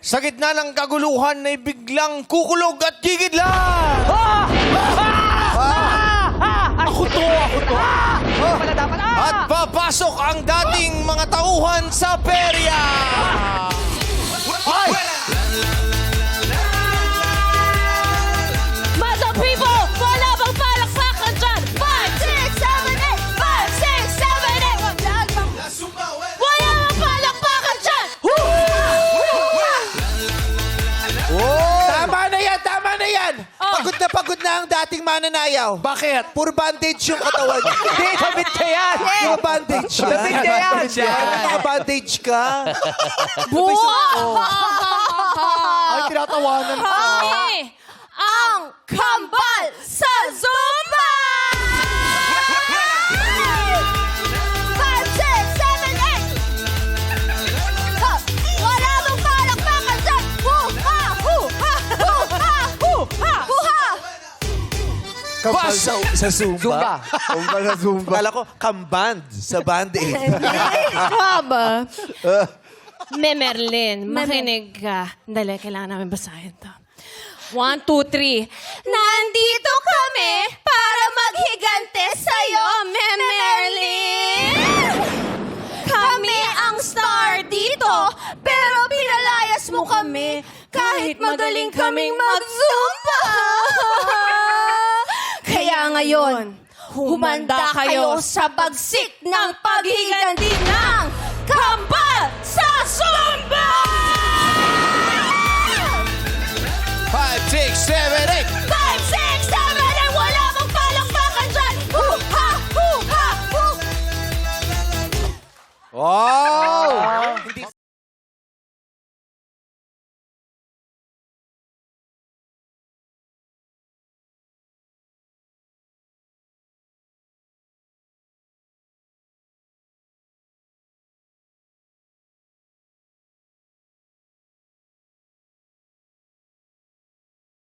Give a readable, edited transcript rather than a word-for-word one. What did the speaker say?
Sa gitna ng kaguluhan ay biglang kukulog at gigidlan! Ako to! Wala dapat. At papasok ang dating mga tauhan sa perya! Ay! Mga people, wala bang palakpakan dyan? 5, 6, 7, 8! 5, 6, 7, 8! Wala bang palakpakan dyan? Tama na yan! Pagod na ang dating mananayaw. Bakit? Puro bandage yung katawan. Hindi, damit ka yan! Puro bandage yan. Damit ka yan! Naka-bandage ka. Ay, tinatawanan ka. Kami ang kambal sa Zumba! 5, 6, 7, 8! Wala bang palakpakan dyan? Huha! Huha! Huha! Huha! Huha! Kambal sa Zumba. Zumba. Kambal sa Zumba. Kala ko, kamband sa band-aid. Haba. Merlin, makinig ka. Dali, kailangan namin basahin to. 1, 2, 3. Nandito kami para maghigante sa'yo, Merlin! Kami ang star dito, pero pinalayas mo kami kahit magaling kaming mag-zumba! Kaya ngayon, humanda kayo sa bagsik ng paghiganti ng kambal sa Zumba! 5, 6, 7, 8! 5, 6, 7, 8! Wala bang palakpakan dyan? Huha! Huha! Huha! Oh!